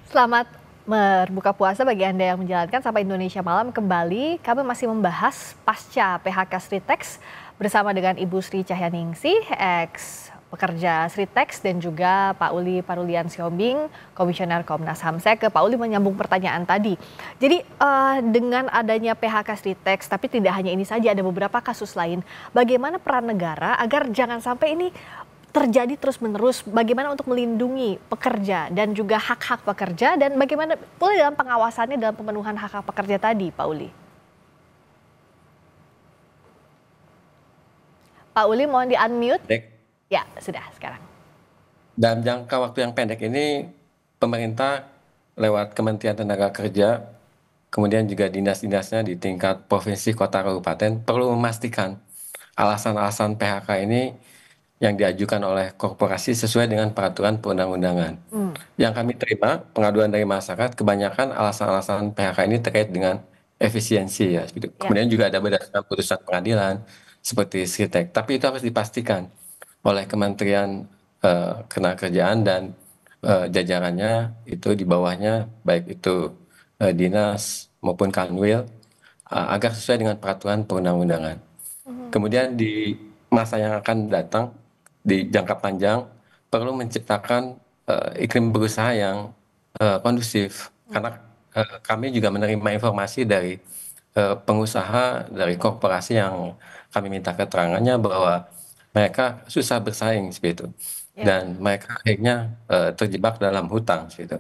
Selamat berbuka puasa bagi Anda yang menjalankan sampai Indonesia Malam kembali. Kami masih membahas pasca PHK Sritex bersama dengan Ibu Sri Cahyaningsih, ex pekerja Sritex, dan juga Pak Uli Parulian Siombing, Komisioner Komnas HAM. Saya ke Pak Uli menyambung pertanyaan tadi. Jadi dengan adanya PHK Sritex, tapi tidak hanya ini saja, ada beberapa kasus lain. Bagaimana peran negara agar jangan sampai ini terjadi terus-menerus, bagaimana untuk melindungi pekerja dan juga hak-hak pekerja, dan bagaimana pula dalam pengawasannya dalam pemenuhan hak-hak pekerja tadi, Pak Uli? Pak Uli mohon di-unmute. Ya, sudah sekarang. Dalam jangka waktu yang pendek ini, pemerintah lewat Kementerian Tenaga Kerja, kemudian juga dinas-dinasnya di tingkat provinsi, kota, kabupaten, perlu memastikan alasan-alasan PHK ini yang diajukan oleh korporasi sesuai dengan peraturan perundang-undangan. Yang kami terima, pengaduan dari masyarakat, kebanyakan alasan-alasan PHK ini terkait dengan efisiensi ya. Ya. Kemudian juga ada berdasarkan putusan pengadilan seperti Sritek. Tapi itu harus dipastikan oleh Kementerian Ketenagakerjaan dan jajarannya itu di bawahnya, baik itu dinas maupun kanwil, agar sesuai dengan peraturan perundang-undangan. Kemudian di masa yang akan datang, di jangka panjang, perlu menciptakan iklim berusaha yang kondusif. Karena kami juga menerima informasi dari pengusaha, dari korporasi yang kami minta keterangannya bahwa mereka susah bersaing seperti itu. Ya. Dan mereka akhirnya terjebak dalam hutang seperti itu.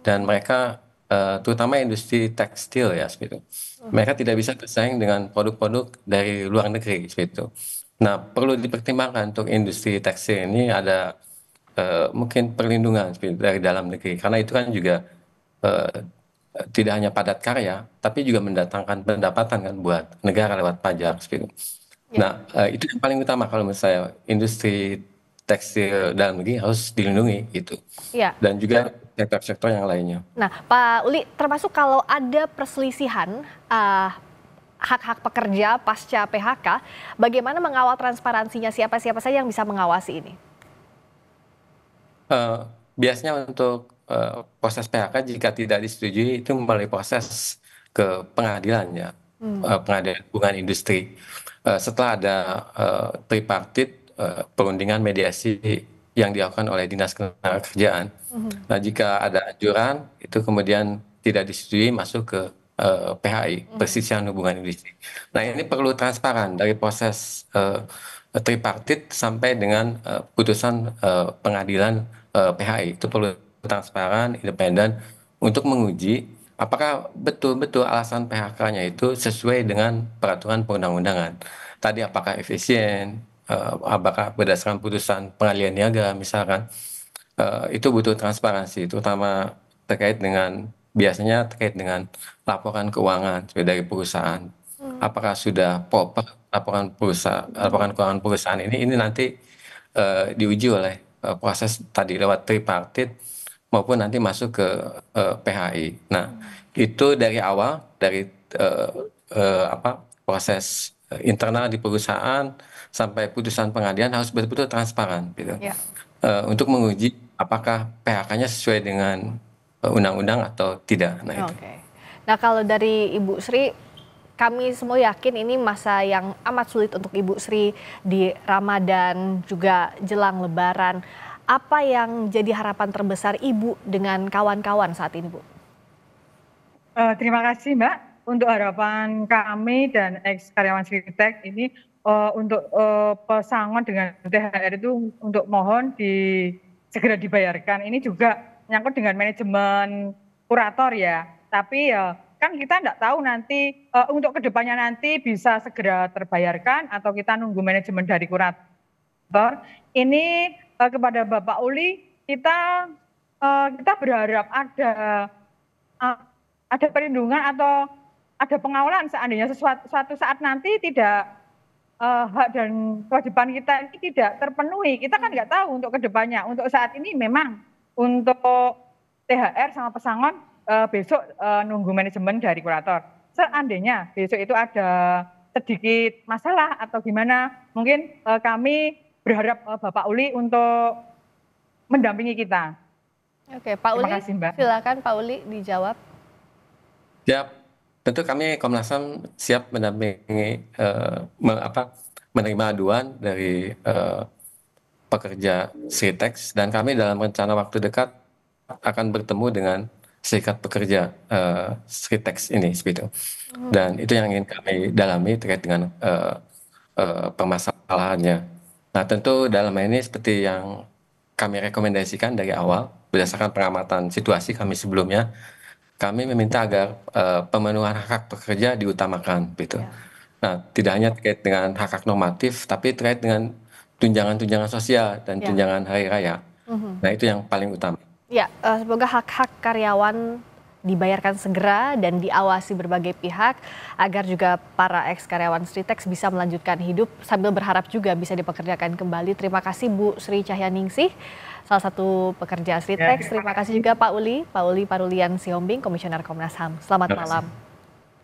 Dan mereka terutama industri tekstil ya seperti itu. Mereka tidak bisa bersaing dengan produk-produk dari luar negeri seperti itu. Nah, perlu dipertimbangkan untuk industri tekstil ini ada mungkin perlindungan seperti itu dari dalam negeri, karena itu kan juga eh, tidak hanya padat karya, tapi juga mendatangkan pendapatan kan buat negara lewat pajak seperti itu. Ya. Nah, itu yang paling utama kalau menurut saya, industri tekstil dalam negeri harus dilindungi gitu. Ya. Dan juga sektor-sektor yang lainnya. Nah, Pak Uli, termasuk kalau ada perselisihan hak-hak pekerja pasca PHK, bagaimana mengawal transparansinya, siapa-siapa saja yang bisa mengawasi ini? Eh, Biasanya untuk proses PHK jika tidak disetujui itu melalui proses ke pengadilan ya, pengadilan hubungan industri. Setelah ada tripartit perundingan mediasi yang dilakukan oleh Dinas Ketenagakerjaan. Nah, jika ada anjuran itu kemudian tidak disetujui masuk ke PHI, Perselisihan Hubungan Industri. Nah, ini perlu transparan dari proses tripartit sampai dengan putusan pengadilan PHI. Itu perlu transparan, independen untuk menguji apakah betul-betul alasan PHK-nya itu sesuai dengan peraturan perundang-undangan. Tadi apakah efisien, apakah berdasarkan putusan pengadilan niaga misalkan. Itu butuh transparansi, terutama biasanya terkait dengan laporan keuangan dari perusahaan. Apakah sudah proper laporan keuangan perusahaan ini nanti diuji oleh proses tadi lewat tripartit maupun nanti masuk ke PHI. Nah, itu dari awal dari eh, proses internal di perusahaan sampai putusan pengadilan harus betul-betul transparan gitu. Ya. Untuk menguji apakah PHK-nya sesuai dengan undang-undang atau tidak. Nah itu. Oke. Nah, kalau dari Ibu Sri, kami semua yakin ini masa yang amat sulit untuk Ibu Sri di Ramadan juga jelang Lebaran. Apa yang jadi harapan terbesar Ibu dengan kawan-kawan saat ini, Bu? Terima kasih Mbak untuk harapan kami dan ex karyawan Sritek ini untuk pesangon dengan THR itu untuk mohon segera dibayarkan. Ini juga menyangkut dengan manajemen kurator ya. Tapi kan kita tidak tahu nanti untuk kedepannya nanti bisa segera terbayarkan atau kita nunggu manajemen dari kurator. Ini kepada Bapak Uli kita berharap ada perlindungan atau ada pengawalan seandainya suatu saat nanti tidak hak dan kewajiban kita ini tidak terpenuhi. Kita kan nggak tahu untuk kedepannya. Untuk saat ini memang untuk THR sama pesangon besok nunggu manajemen dari kurator. Seandainya besok itu ada sedikit masalah atau gimana, mungkin kami berharap Bapak Uli untuk mendampingi kita. Oke, Pak Terima Uli, kasih, Mbak. silakan Pak Uli dijawab. Siap, tentu kami Komnas HAM siap mendampingi menerima aduan dari pekerja Sritex, dan kami dalam rencana waktu dekat akan bertemu dengan serikat pekerja Sritex ini seperti itu. Dan itu yang ingin kami dalami terkait dengan permasalahannya. Nah, tentu dalam hal ini seperti yang kami rekomendasikan dari awal berdasarkan pengamatan situasi kami sebelumnya, kami meminta agar pemenuhan hak pekerja diutamakan gitu. Ya. Nah, tidak hanya terkait dengan hak-hak normatif, tapi terkait dengan tunjangan-tunjangan sosial dan Ya. tunjangan hari raya. Nah, itu yang paling utama. Ya, semoga hak-hak karyawan dibayarkan segera dan diawasi berbagai pihak agar juga para ex-karyawan Sritex bisa melanjutkan hidup sambil berharap juga bisa dipekerjakan kembali. Terima kasih Bu Sri Cahyaningsih, salah satu pekerja Sritex. Terima kasih juga Pak Uli Parulian Sihombing, Komisioner Komnas HAM. Selamat malam.